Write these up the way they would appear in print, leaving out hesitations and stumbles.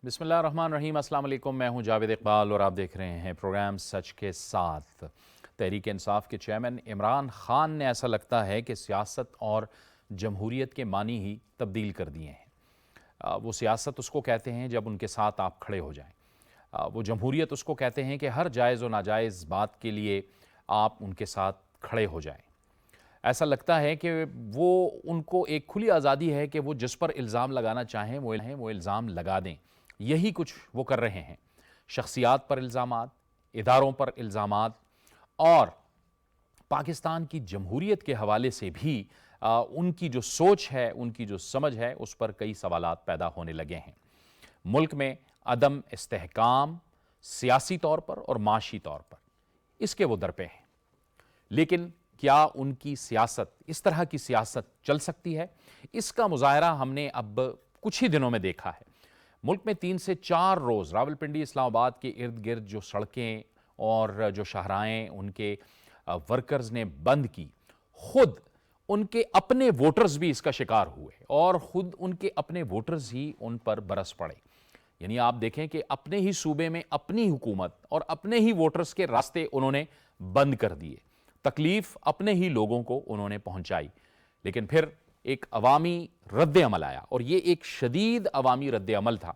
بسم اللہ الرحمن الرحیم۔ السلام علیکم، میں ہوں جاوید اقبال اور آپ دیکھ رہے ہیں پروگرام سچ کے ساتھ۔ تحریک انصاف کے چیئرمین عمران خان نے ایسا لگتا ہے کہ سیاست اور جمہوریت کے معنی ہی تبدیل کر دیے ہیں۔ وہ سیاست اس کو کہتے ہیں جب ان کے ساتھ آپ کھڑے ہو جائیں، وہ جمہوریت اس کو کہتے ہیں کہ ہر جائز و ناجائز بات کے لیے آپ ان کے ساتھ کھڑے ہو جائیں۔ ایسا لگتا ہے کہ وہ ان کو ایک کھلی آزادی ہے کہ وہ جس پر الزام لگانا چاہیں وہ الزام لگا دیں۔ یہی کچھ وہ کر رہے ہیں، شخصیات پر الزامات، اداروں پر الزامات، اور پاکستان کی جمہوریت کے حوالے سے بھی ان کی جو سوچ ہے، ان کی جو سمجھ ہے، اس پر کئی سوالات پیدا ہونے لگے ہیں۔ ملک میں عدم استحکام سیاسی طور پر اور معاشی طور پر اس کے وہ درپے ہیں، لیکن کیا ان کی سیاست اس طرح کی سیاست چل سکتی ہے؟ اس کا مظاہرہ ہم نے اب کچھ ہی دنوں میں دیکھا ہے۔ ملک میں 3 سے 4 روز راولپنڈی اسلام آباد کے ارد گرد جو سڑکیں اور جو شاہراہیں ان کے ورکرز نے بند کی، خود ان کے اپنے ووٹرز بھی اس کا شکار ہوئے اور خود ان کے اپنے ووٹرز ہی ان پر برس پڑے۔ یعنی آپ دیکھیں کہ اپنے ہی صوبے میں اپنی حکومت اور اپنے ہی ووٹرز کے راستے انہوں نے بند کر دیے، تکلیف اپنے ہی لوگوں کو انہوں نے پہنچائی، لیکن پھر ایک عوامی رد عمل آیا، اور یہ ایک شدید عوامی رد عمل تھا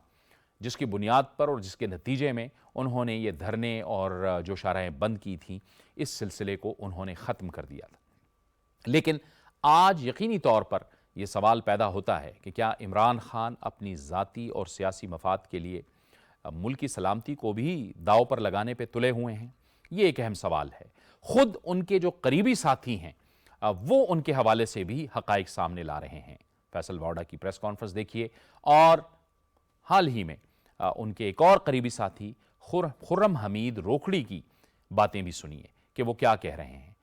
جس کی بنیاد پر اور جس کے نتیجے میں انہوں نے یہ دھرنے اور جو شاہراہیں بند کی تھیں، اس سلسلے کو انہوں نے ختم کر دیا تھا۔ لیکن آج یقینی طور پر یہ سوال پیدا ہوتا ہے کہ کیا عمران خان اپنی ذاتی اور سیاسی مفاد کے لیے ملک کی سلامتی کو بھی داؤ پر لگانے پہ تلے ہوئے ہیں؟ یہ ایک اہم سوال ہے۔ خود ان کے جو قریبی ساتھی ہیں وہ ان کے حوالے سے بھی حقائق سامنے لا رہے ہیں۔ فیصل واوڈا کی پریس کانفرنس دیکھیے، اور حال ہی میں ان کے ایک اور قریبی ساتھی خرم حمید روکھڑی کی باتیں بھی سنیے کہ وہ کیا کہہ رہے ہیں۔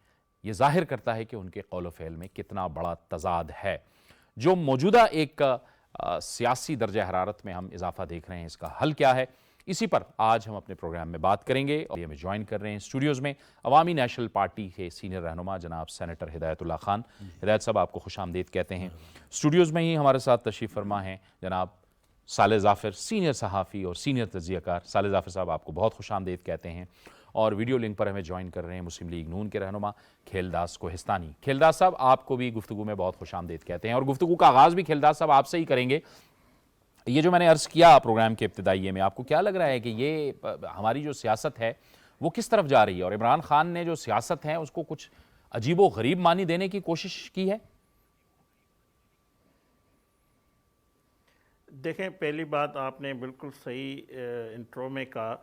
یہ ظاہر کرتا ہے کہ ان کے قول و فعل میں کتنا بڑا تضاد ہے۔ جو موجودہ ایک سیاسی درجہ حرارت میں ہم اضافہ دیکھ رہے ہیں، اس کا حل کیا ہے؟ اسی پر آج ہم اپنے پروگرام میں بات کریں گے، اور یہ ہمیں جوائن کر رہے ہیں اسٹوڈیوز میں عوامی نیشنل پارٹی کے سینئر رہنما جناب سینیٹر ہدایت اللہ خان۔ ہدایت صاحب، آپ کو خوش آمدید کہتے ہیں۔ اسٹوڈیوز میں ہی ہمارے ساتھ تشریف فرما ہیں جناب صالح ظافر، سینئر صحافی اور سینئر تجزیہ کار۔ صالح ظافر صاحب، آپ کو بہت خوش آمدید کہتے ہیں۔ اور ویڈیو لنک پر ہمیں جوائن کر رہے ہیں مسلم لیگ نون کے رہنما کھیلداس کوہستانی۔ کھیلداس صاحب، آپ کو بھی گفتگو میں بہت خوش آمدید کہتے ہیں، اور گفتگو کا آغاز بھی کھیلداس صاحب آپ سے ہی کریں گے۔ یہ جو میں نے عرض کیا پروگرام کے ابتدائیے میں، آپ کو کیا لگ رہا ہے کہ یہ ہماری جو سیاست ہے وہ کس طرف جا رہی ہے، اور عمران خان نے جو سیاست ہے اس کو کچھ عجیب و غریب معنی دینے کی کوشش کی ہے؟ دیکھیں، پہلی بات آپ نے بالکل صحیح انٹرو میں کہا،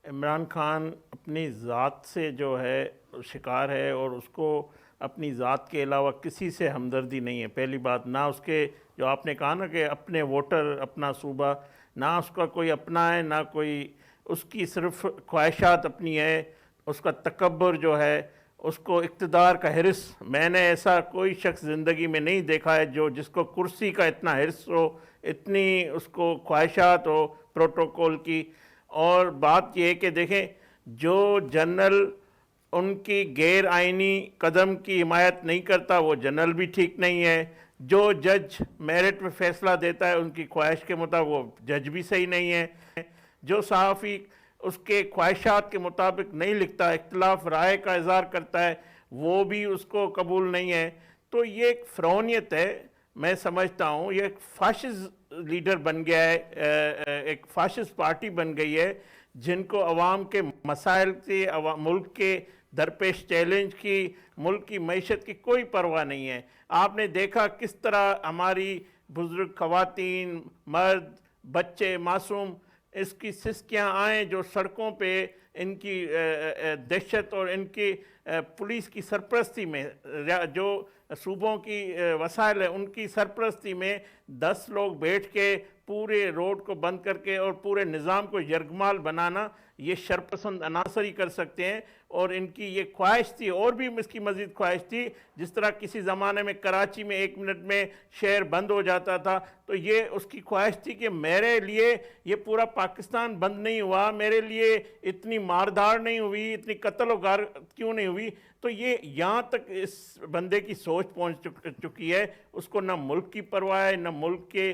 عمران خان اپنی ذات سے جو ہے شکار ہے، اور اس کو اپنی ذات کے علاوہ کسی سے ہمدردی نہیں ہے۔ پہلی بات، نہ اس کے جو آپ نے کہا نا کہ اپنے ووٹر، اپنا صوبہ، نہ اس کا کوئی اپنا ہے، نہ کوئی، اس کی صرف خواہشات اپنی ہے، اس کا تکبر جو ہے، اس کو اقتدار کا حرص۔ میں نے ایسا کوئی شخص زندگی میں نہیں دیکھا ہے جس کو کرسی کا اتنا حرص ہو، اتنی اس کو خواہشات ہو پروٹوکول کی۔ اور بات یہ ہے کہ دیکھیں، جو جنرل ان کی غیر آئینی قدم کی حمایت نہیں کرتا، وہ جنرل بھی ٹھیک نہیں ہے۔ جو جج میرٹ میں فیصلہ دیتا ہے ان کی خواہش کے مطابق، وہ جج بھی صحیح نہیں ہے۔ جو صحافی اس کے خواہشات کے مطابق نہیں لکھتا، اختلاف رائے کا اظہار کرتا ہے، وہ بھی اس کو قبول نہیں ہے۔ تو یہ ایک فرعونیت ہے، میں سمجھتا ہوں یہ ایک فاشسٹ لیڈر بن گیا ہے، ایک فاشسٹ پارٹی بن گئی ہے، جن کو عوام کے مسائل سے، ملک کے درپیش چیلنج کی، ملک کی معیشت کی کوئی پرواہ نہیں ہے۔ آپ نے دیکھا کس طرح ہماری بزرگ خواتین، مرد، بچے، معصوم، اس کی سسکیاں آئیں جو سڑکوں پہ ان کی دہشت اور ان کی پولیس کی سرپرستی میں، جو صوبوں کی وسائل ہیں ان کی سرپرستی میں 10 لوگ بیٹھ کے پورے روڈ کو بند کر کے اور پورے نظام کو یرغمال بنانا، یہ شرپسند عناصر ہی کر سکتے ہیں۔ اور ان کی یہ خواہش تھی، اور بھی اس کی مزید خواہش تھی، جس طرح کسی زمانے میں کراچی میں 1 منٹ میں شہر بند ہو جاتا تھا، تو یہ اس کی خواہش تھی کہ میرے لیے یہ پورا پاکستان بند نہیں ہوا، میرے لیے اتنی ماردار نہیں ہوئی، اتنی قتل و غارت کیوں نہیں ہوئی۔ تو یہ یہاں تک اس بندے کی سوچ پہنچ چکی ہے، اس کو نہ ملک کی پرواہ ہے، نہ ملک کے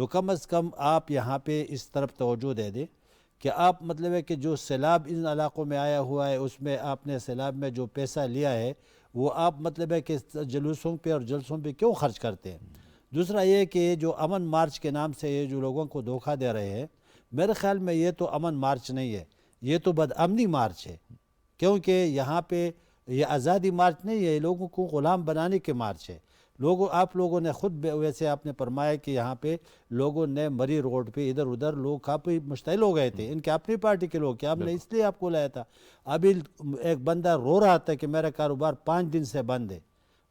تو کم از کم آپ یہاں پہ اس طرف توجہ دے دیں کہ آپ مطلب ہے کہ جو سیلاب ان علاقوں میں آیا ہوا ہے اس میں آپ نے سیلاب میں جو پیسہ لیا ہے وہ آپ مطلب ہے کہ جلوسوں پہ اور جلسوں پہ کیوں خرچ کرتے ہیں؟ دوسرا یہ کہ جو امن مارچ کے نام سے یہ جو لوگوں کو دھوکہ دے رہے ہیں، میرے خیال میں یہ تو امن مارچ نہیں ہے، یہ تو بدامنی مارچ ہے، کیونکہ یہاں پہ یہ آزادی مارچ نہیں ہے، یہ لوگوں کو غلام بنانے کے مارچ ہے۔ آپ لوگوں نے خود ویسے آپ نے فرمایا کہ یہاں پہ لوگوں نے مری روڈ پہ ادھر ادھر لوگ کافی مشتعل ہو گئے تھے، ان کے اپنی پارٹی کے لوگ، کیا ہم نے اس لیے آپ کو لایا تھا۔ ابھی ایک بندہ رو رہا تھا کہ میرا کاروبار 5 دن سے بند ہے،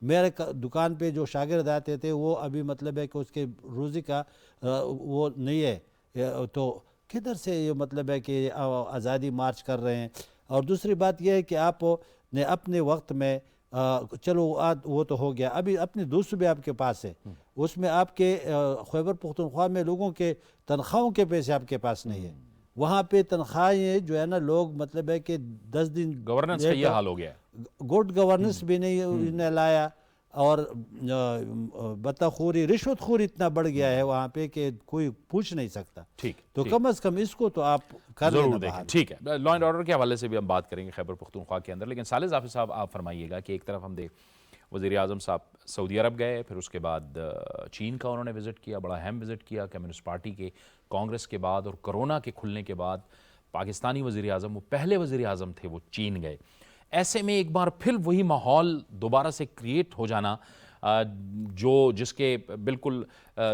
میرے دکان پہ جو شاگرد آتے تھے وہ ابھی مطلب ہے کہ اس کے روزی کا وہ نہیں ہے، تو کدھر سے یہ مطلب ہے کہ آزادی مارچ کر رہے ہیں؟ اور دوسری بات یہ ہے کہ آپ نے اپنے وقت میں چلو وہ تو ہو گیا، ابھی اپنے دوست بھی آپ کے پاس ہے، اس میں آپ کے خیبر پختونخوا میں لوگوں کے تنخواہوں کے پیسے آپ کے پاس نہیں ہے، وہاں پہ تنخواہیں جو ہے نا لوگ مطلب ہے کہ 10 دن گورننس کا یہ حال ہو گیا ہے، گڈ گورننس بھی نہیں انہیں لایا، اور بتخوری رشوت خوری اتنا بڑھ گیا ہے وہاں پہ کہ کوئی پوچھ نہیں سکتا۔ ٹھیک، تو کم از کم اس کو تو آپ کر ضرور لینا دیکھیں۔ باہر۔ ٹھیک ہے، لا اینڈ آرڈر کے حوالے سے بھی ہم بات کریں گے خیبر پختونخوا کے اندر، لیکن صالح ظافر صاحب آپ فرمائیے گا کہ ایک طرف ہم وزیر اعظم صاحب سعودی عرب گئے، پھر اس کے بعد چین کا انہوں نے وزٹ کیا، بڑا اہم وزٹ کیا کمیونسٹ پارٹی کے کانگریس کے بعد، اور کرونا کے کھلنے کے بعد پاکستانی وزیر اعظم، وہ پہلے وزیر اعظم تھے، وہ چین گئے۔ ایسے میں ایک بار پھر وہی ماحول دوبارہ سے کریٹ ہو جانا جس کے بالکل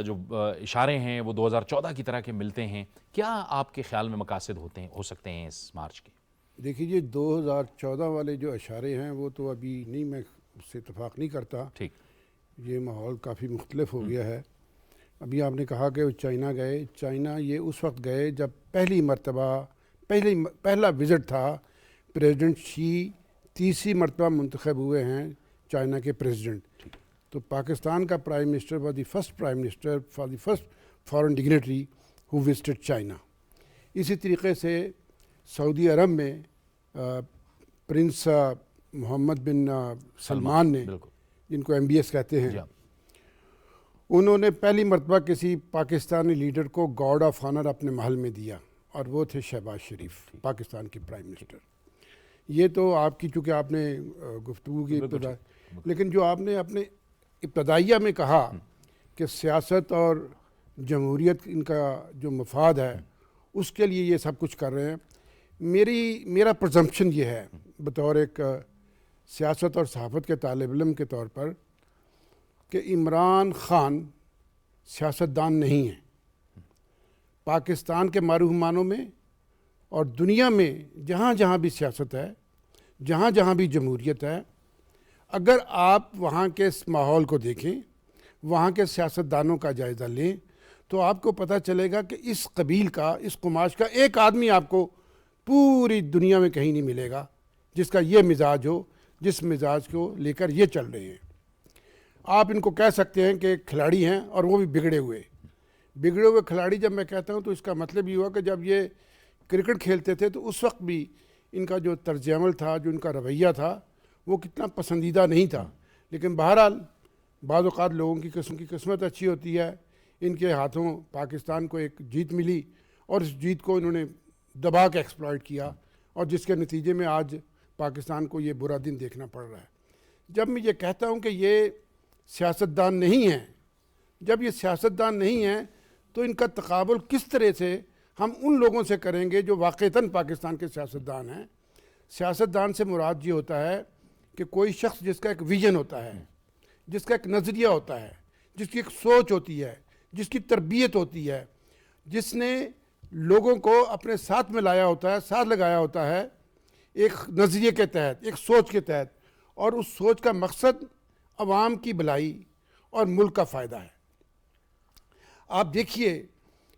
جو اشارے ہیں وہ 2014 کی طرح کے ملتے ہیں، کیا آپ کے خیال میں مقاصد ہو سکتے ہیں اس مارچ کے؟ دیکھیے یہ 2014 والے جو اشارے ہیں وہ تو ابھی نہیں، میں اس سے اتفاق نہیں کرتا۔ ٹھیک، یہ ماحول کافی مختلف ہو گیا ہے۔ ابھی آپ نے کہا کہ وہ چائنا گئے، چائنا یہ اس وقت گئے جب پہلی مرتبہ پہلا وزٹ تھا، پریزیڈنٹ شی 30 مرتبہ منتخب ہوئے ہیں چائنا کے پریزیڈنٹ، تو پاکستان کا prime minister was the first prime minister for the first foreign dignitary who visited China. اسی طریقے سے سعودی عرب میں پرنس محمد بن سلمان نے، جن کو MBS کہتے ہیں، انہوں نے پہلی مرتبہ کسی پاکستانی لیڈر کو گارڈ آف آنر اپنے محل میں دیا، اور وہ تھے شہباز شریف، پاکستان کے پرائم منسٹر۔ یہ تو آپ کی، چونکہ آپ نے گفتگو کی ابتدا، لیکن جو آپ نے اپنے ابتدائیہ میں کہا کہ سیاست اور جمہوریت ان کا جو مفاد ہے اس کے لیے یہ سب کچھ کر رہے ہیں، میرا پرزمپشن یہ ہے بطور ایک سیاست اور صحافت کے طالب علم کے طور پر کہ عمران خان سیاستدان نہیں ہیں۔ پاکستان کے معروف معنوں میں اور دنیا میں جہاں جہاں بھی سیاست ہے، جہاں جہاں بھی جمہوریت ہے، اگر آپ وہاں کے اس ماحول کو دیکھیں، وہاں کے سیاستدانوں کا جائزہ لیں، تو آپ کو پتہ چلے گا کہ اس قبیل کا، اس قماش کا ایک آدمی آپ کو پوری دنیا میں کہیں نہیں ملے گا جس کا یہ مزاج ہو، جس مزاج کو لے کر یہ چل رہے ہیں۔ آپ ان کو کہہ سکتے ہیں کہ کھلاڑی ہیں، اور وہ بھی بگڑے ہوئے کھلاڑی۔ جب میں کہتا ہوں تو اس کا مطلب یہ ہوا کہ جب یہ کرکٹ کھیلتے تھے تو اس وقت بھی ان کا جو طرز عمل تھا، جو ان کا رویہ تھا، وہ کتنا پسندیدہ نہیں تھا، لیکن بہرحال بعض اوقات لوگوں کی قسمت اچھی ہوتی ہے، ان کے ہاتھوں پاکستان کو ایک جیت ملی، اور اس جیت کو انہوں نے دبا کے ایکسپلائٹ کیا، اور جس کے نتیجے میں آج پاکستان کو یہ برا دن دیکھنا پڑ رہا ہے۔ جب میں یہ کہتا ہوں کہ یہ سیاستدان نہیں ہیں، جب یہ سیاستدان نہیں ہیں تو ان کا تقابل کس طرح سے ہم ان لوگوں سے کریں گے جو واقعتاً پاکستان کے سیاستدان ہیں۔ سیاستدان سے مراد یہ ہوتا ہے کہ کوئی شخص جس کا ایک ویژن ہوتا ہے، جس کا ایک نظریہ ہوتا ہے، جس کی ایک سوچ ہوتی ہے، جس کی تربیت ہوتی ہے، جس نے لوگوں کو اپنے ساتھ میں لایا ہوتا ہے، ساتھ لگایا ہوتا ہے ایک نظریے کے تحت، ایک سوچ کے تحت، اور اس سوچ کا مقصد عوام کی بھلائی اور ملک کا فائدہ ہے۔ آپ دیکھیے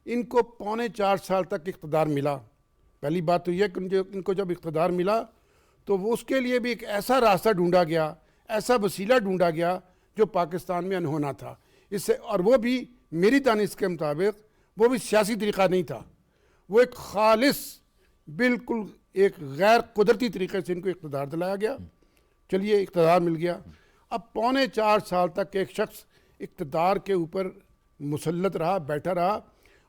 ان کو 3.25 سال تک اقتدار ملا۔ پہلی بات تو یہ کہ ان کو جب اقتدار ملا تو وہ اس کے لیے بھی ایک ایسا راستہ ڈھونڈا گیا، ایسا وسیلہ ڈھونڈا گیا جو پاکستان میں انہونا تھا، اس سے، اور وہ بھی میری دانش کے مطابق وہ بھی سیاسی طریقہ نہیں تھا، وہ ایک خالص بالکل ایک غیر قدرتی طریقے سے ان کو اقتدار دلایا گیا۔ چلیے اقتدار مل گیا، اب 3.25 سال تک ایک شخص اقتدار کے اوپر مسلط رہا، بیٹھا رہا،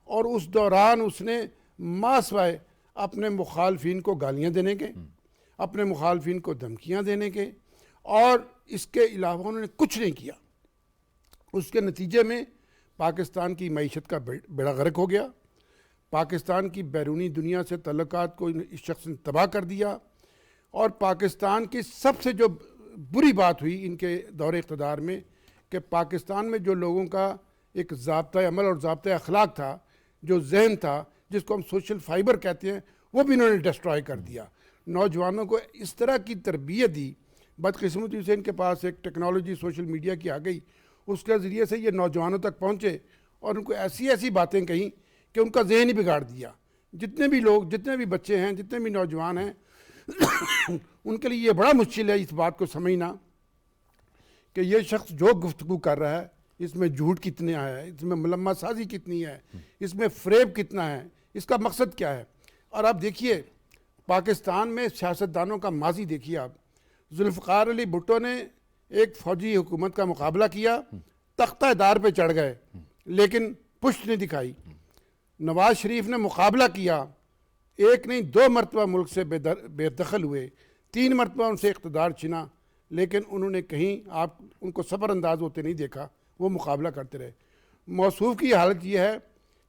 اور اس دوران اس نے ماسوائے اپنے مخالفین کو گالیاں دینے کے، اپنے مخالفین کو دھمکیاں دینے کے، اور اس کے علاوہ انہوں نے کچھ نہیں کیا۔ اس کے نتیجے میں پاکستان کی معیشت کا بیڑا غرق ہو گیا، پاکستان کی بیرونی دنیا سے تعلقات کو اس شخص نے تباہ کر دیا، اور پاکستان کی سب سے جو بری بات ہوئی ان کے دور اقتدار میں کہ پاکستان میں جو لوگوں کا ایک ضابطۂ عمل اور ضابطۂ اخلاق تھا، جو ذہن تھا، جس کو ہم سوشل فائبر کہتے ہیں، وہ بھی انہوں نے ڈسٹرائے کر دیا۔ نوجوانوں کو اس طرح کی تربیت دی، بدقسمتی سے ان کے پاس ایک ٹیکنالوجی سوشل میڈیا کی آ گئی، اس کے ذریعے سے یہ نوجوانوں تک پہنچے اور ان کو ایسی ایسی باتیں کہیں کہ ان کا ذہن ہی بگاڑ دیا۔ جتنے بھی لوگ، جتنے بھی بچے ہیں، جتنے بھی نوجوان ہیں، ان کے لیے یہ بڑا مشکل ہے اس بات کو سمجھنا کہ یہ شخص جو گفتگو کر رہا ہے اس میں جھوٹ کتنا ہے، اس میں ملمہ سازی کتنی ہے، اس میں فریب کتنا ہے، اس کا مقصد کیا ہے۔ اور آپ دیکھیے پاکستان میں سیاستدانوں کا ماضی دیکھیے آپ، ذوالفقار علی بھٹو نے ایک فوجی حکومت کا مقابلہ کیا، تختہ دار پہ چڑھ گئے لیکن پشت نہیں دکھائی۔ نواز شریف نے مقابلہ کیا، ایک نہیں 2 مرتبہ ملک سے بے دخل ہوئے، 3 مرتبہ ان سے اقتدار چھنا، لیکن انہوں نے کہیں آپ ان کو صبر انداز ہوتے نہیں دیکھا، وہ مقابلہ کرتے رہے۔ موصوف کی حالت یہ ہے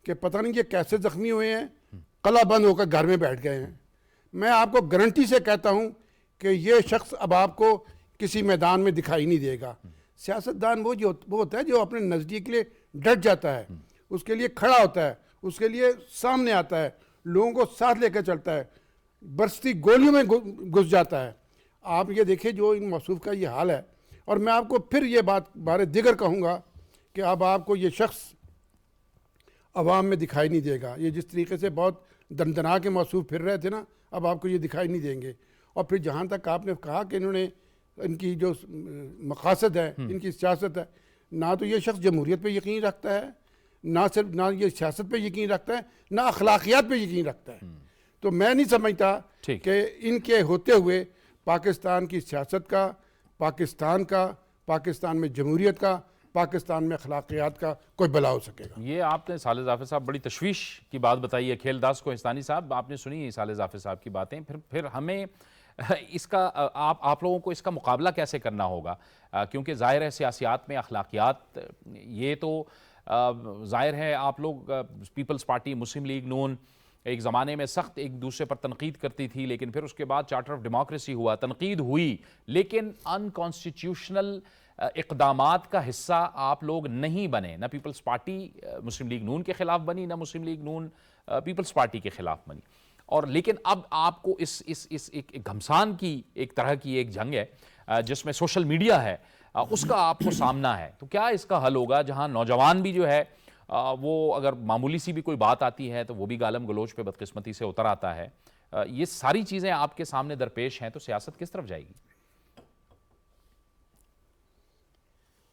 کہ پتہ نہیں یہ کیسے زخمی ہوئے ہیں، قلعہ بند ہو کر گھر میں بیٹھ گئے ہیں۔ میں آپ کو گارنٹی سے کہتا ہوں کہ یہ شخص اب آپ کو کسی میدان میں دکھائی نہیں دے گا۔ سیاستدان وہ ہوتا ہے جو اپنے نزدیک کے لیے ڈٹ جاتا ہے، اس کے لیے کھڑا ہوتا ہے، اس کے لیے سامنے آتا ہے، لوگوں کو ساتھ لے کر چلتا ہے، برستی گولیوں میں گھس جاتا ہے۔ آپ یہ دیکھیں جو ان موصوف کا یہ حال ہے، اور میں آپ کو پھر یہ بات بارے دیگر کہوں گا کہ اب آپ کو یہ شخص عوام میں دکھائی نہیں دے گا۔ یہ جس طریقے سے بہت دندنا کے موصوف پھر رہے تھے نا، اب آپ کو یہ دکھائی نہیں دیں گے۔ اور پھر جہاں تک آپ نے کہا کہ انہوں نے ان کی جو مقاصد ہے، ان کی سیاست ہے، نہ تو یہ شخص جمہوریت پہ یقین رکھتا ہے، نہ یہ سیاست پہ یقین رکھتا ہے، نہ اخلاقیات پہ یقین رکھتا ہے۔ تو میں نہیں سمجھتا کہ ان کے ہوتے ہوئے پاکستان کی سیاست کا، پاکستان کا، پاکستان میں جمہوریت کا، پاکستان میں اخلاقیات کا کوئی بلا ہو سکے گا۔ یہ آپ نے صالح ظافر صاحب بڑی تشویش کی بات بتائی ہے کھیل داس کوہستانی صاحب، آپ نے سنی صالح ظافر صاحب کی باتیں، پھر ہمیں اس کا آپ لوگوں کو اس کا مقابلہ کیسے کرنا ہوگا؟ کیونکہ ظاہر ہے سیاسیات میں اخلاقیات یہ تو ظاہر ہے، آپ لوگ پیپلز پارٹی، مسلم لیگ نون ایک زمانے میں سخت ایک دوسرے پر تنقید کرتی تھی، لیکن پھر اس کے بعد چارٹر آف ڈیموکریسی ہوا، تنقید ہوئی، لیکن ان کانسٹیٹیوشنل اقدامات کا حصہ آپ لوگ نہیں بنے۔ نہ پیپلز پارٹی مسلم لیگ نون کے خلاف بنی، نہ مسلم لیگ نون پیپلز پارٹی کے خلاف بنی، اور لیکن اب آپ کو اس ایک گھمسان کی ایک طرح کی ایک جنگ ہے جس میں سوشل میڈیا ہے، اس کا آپ کو سامنا ہے۔ تو کیا اس کا حل ہوگا جہاں نوجوان بھی جو ہے وہ اگر معمولی سی بھی کوئی بات آتی ہے تو وہ بھی گالم گلوچ پہ بدقسمتی سے اتر آتا ہے؟ یہ ساری چیزیں آپ کے سامنے درپیش ہیں، تو سیاست کس طرف جائے گی؟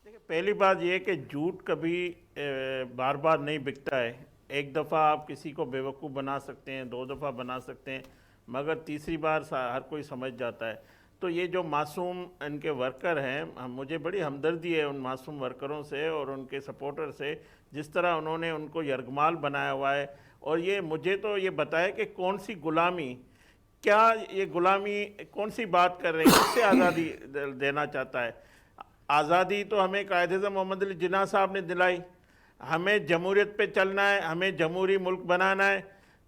دیکھیں، پہلی بات یہ کہ جھوٹ کبھی بار بار نہیں بکتا ہے۔ ایک دفعہ آپ کسی کو بیوقوف بنا سکتے ہیں، 2 دفعہ بنا سکتے ہیں، مگر تیسری بار ہر کوئی سمجھ جاتا ہے۔ تو یہ جو معصوم ان کے ورکر ہیں، مجھے بڑی ہمدردی ہے ان معصوم ورکروں سے اور ان کے سپورٹر سے، جس طرح انہوں نے ان کو یرغمال بنایا ہوا ہے۔ اور یہ مجھے تو یہ بتائے کہ کون سی غلامی، کیا یہ غلامی کون سی بات کر رہے ہیں، کس سے آزادی دینا چاہتا ہے؟ آزادی تو ہمیں قائد اعظم محمد علی جناح صاحب نے دلائی۔ ہمیں جمہوریت پہ چلنا ہے، ہمیں جمہوری ملک بنانا ہے،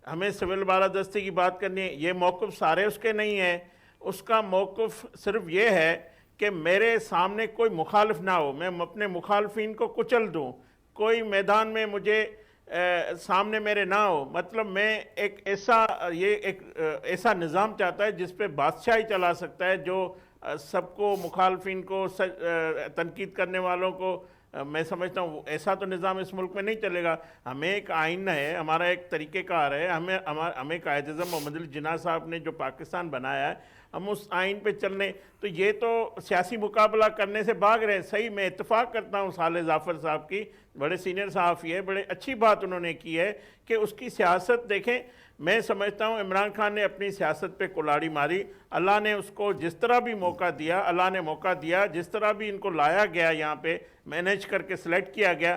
ہمیں سول بالادستی کی بات کرنی ہے۔ یہ موقف سارے اس کے نہیں ہیں، اس کا موقف صرف یہ ہے کہ میرے سامنے کوئی مخالف نہ ہو، میں اپنے مخالفین کو کچل دوں، کوئی میدان میں مجھے سامنے میرے نہ ہو۔ مطلب میں ایک ایسا نظام چاہتا ہے جس پہ بادشاہی چلا سکتا ہے، جو سب کو، مخالفین کو، تنقید کرنے والوں کو، میں سمجھتا ہوں ایسا تو نظام اس ملک میں نہیں چلے گا۔ ہمیں ایک آئین ہے، ہمارا ایک طریقہ کار ہے، ہمیں قائد اعظم محمد علی جناح صاحب نے جو پاکستان بنایا ہے، ہم اس آئین پہ چلنے۔ تو یہ تو سیاسی مقابلہ کرنے سے بھاگ رہے ہیں۔ صحیح، میں اتفاق کرتا ہوں صالح ظافر صاحب کی، بڑے سینئر صحافی ہے، بڑے اچھی بات انہوں نے کی ہے کہ اس کی سیاست دیکھیں۔ میں سمجھتا ہوں عمران خان نے اپنی سیاست پہ کلاڑی ماری، اللہ نے اس کو جس طرح بھی موقع دیا، اللہ نے موقع دیا، جس طرح بھی ان کو لایا گیا، یہاں پہ مینیج کر کے سلیکٹ کیا گیا،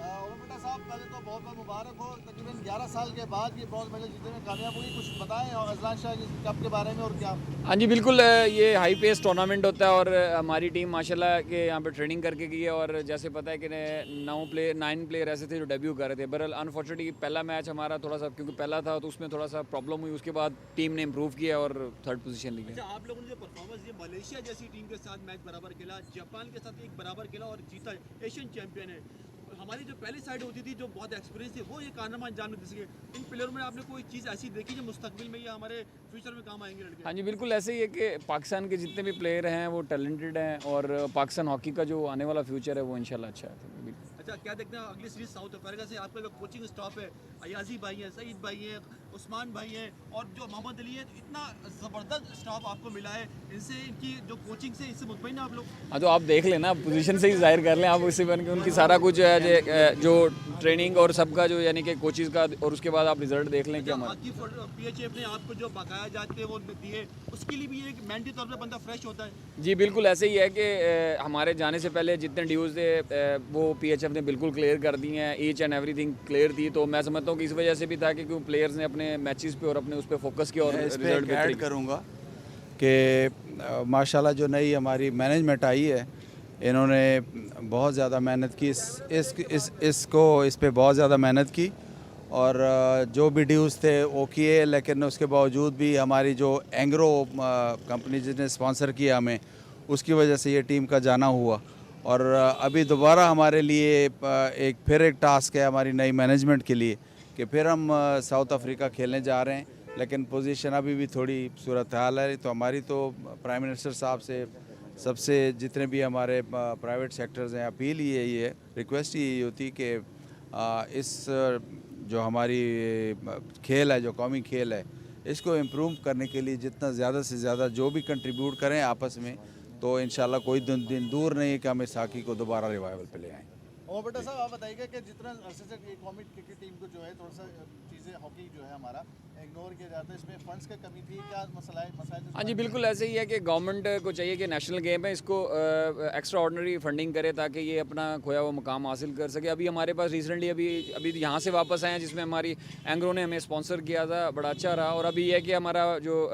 عمر بھٹا صاحب پہلے تو بہت بہت مبارک ہو. تقریباً 11 سال کے بعد یہ برونز میڈل جیتنے میں کامیاب ہوئی. کچھ بتائیں اور اذلان شاہ کپ کے بارے میں اور کیا. ہاں جی بالکل, یہ ہائی پیس ٹورنامنٹ ہوتا ہے اور ہماری ٹیم ماشاءاللہ کہ یہاں پہ ٹریننگ کر کے گئی ہے, اور جیسے پتہ ہے کہ 9 پلیئر ایسے تھے جو ڈیبیو کر رہے تھے. بہرحال انفارچونیٹلی پہلا میچ ہمارا تھوڑا سا کیونکہ پہلا تھا تو اس میں تھوڑا سا پرابلم ہوئی, اس کے بعد ٹیم نے امپروو کیا اور 3rd پوزیشن لی. اچھا, آپ لوگوں نے جو پرفارمنس دی, ملیشیا جیسی ٹیم کے ساتھ میچ برابر کھیلا, جاپان کے ساتھ ایک برابر کھیلا اور جیتا, ایشین چیمپئن ہے. ہماری جو پہلی سائڈ ہوتی تھی جو بہت ایکسپیرینس تھی وہ یہ کارنامہ انجام دے سکے. ان پلیئروں میں آپ نے کوئی چیز ایسی دیکھی جو مستقبل میں یا ہمارے فیوچر میں کام آئیں گے لڑکے؟ ہاں جی بالکل ایسے ہی ہے کہ پاکستان کے جتنے بھی پلیئر ہیں وہ ٹیلنٹڈ ہیں, اور پاکستان ہاکی کا جو آنے والا فیوچر ہے وہ انشاءاللہ اچھا ہے. اچھا, کیا دیکھتے ہیں اگلی سیریز ساؤتھ افریقہ سے؟ آپ کا جو کوچنگ اسٹاف ہے, ایازی بھائی ہیں, سعید بھائی ہیں, عثمان بھائی ہیں اور جو محمد علی ہے, اتنا زبردست اسٹاف آپ کو ملا ہے. ان سے ان کی جو کوچنگ سے اس سے مطمئن ہیں آپ لوگ؟ ہاں تو آپ دیکھ لیں نا, پوزیشن سے ہی ظاہر کر لیں آپ, اس سے بن کے ان کی سارا کچھ ہے جو ٹریننگ اور سب کا جو یعنی کہ کوچز کا, اور اس کے بعد آپ رزلٹ دیکھ لیں کہ ہمارا پی ایچ ایف نے آپ کو جو بقایا جاتے ہیں وہ دیے, اس کے لیے بھی ایک مینٹلی طور پہ بندہ فریش ہوتا ہے. جی بالکل ایسے ہی ہے کہ ہمارے جانے سے پہلے جتنے ڈیوز تھے وہ پی ایچ ایف نے بالکل کلیئر کر دی ہیں, each and everything clear تھی. تو میں سمجھتا ہوں کہ اس وجہ سے بھی تھا کہ کیوں پلیئرز نے اپنے میچز پہ اور اپنے اس پہ فوکس کیا اور رزلٹ بھی ایڈ کروں گا کہ ماشاءاللہ جو نئی ہماری مینجمنٹ آئی ہے انہوں نے بہت زیادہ محنت کی, اس پہ بہت زیادہ محنت کی, اور جو بھی ڈیوز تھے وہ کیے, لیکن اس کے باوجود بھی ہماری جو اینگرو کمپنی جس نے اسپانسر کیا ہمیں, اس کی وجہ سے یہ ٹیم کا جانا ہوا. اور ابھی دوبارہ ہمارے لیے پھر ایک ٹاسک ہے ہماری نئی مینجمنٹ کے لیے کہ پھر ہم ساؤتھ افریقہ کھیلنے جا رہے ہیں, لیکن پوزیشن ابھی بھی تھوڑی صورتحال ہے. تو ہماری تو پرائم منسٹر صاحب سے سب سے جتنے بھی ہمارے پرائیویٹ سیکٹرز ہیں اپیل ہی ہے, یہ ریکویسٹ ہی ہوتی کہ اس جو ہماری کھیل ہے, جو قومی کھیل ہے, اس کو امپروو کرنے کے لیے جتنا زیادہ سے زیادہ جو بھی کنٹریبیوٹ کریں آپس میں, تو انشاءاللہ کوئی دن دور نہیں ہے کہ ہم اس ہاکی کو دوبارہ ریوائول پہ لے آئیں. عمر بھٹا صاحب آپ بتائیے کہ جتنا عرصے سے قومی کرکٹ ٹیم کو جو ہے تھوڑا سا چیزیں ہاکی جو ہے ہمارا اگنور کیا جاتا ہے, اس میں فنڈس کا کمی تھی, کیا مسائل؟ ہاں جی بالکل ایسے ہی ہے کہ گورنمنٹ کو چاہیے کہ نیشنل گیم ہے اس کو ایکسٹرا آرڈنری فنڈنگ کرے تاکہ یہ اپنا کھویا ہوا مقام حاصل کر سکے. ابھی ہمارے پاس ریسنٹلی ابھی یہاں سے واپس آئے ہیں جس میں ہماری اینگرو نے ہمیں اسپانسر کیا تھا, بڑا اچھا رہا. اور ابھی یہ ہے کہ ہمارا جو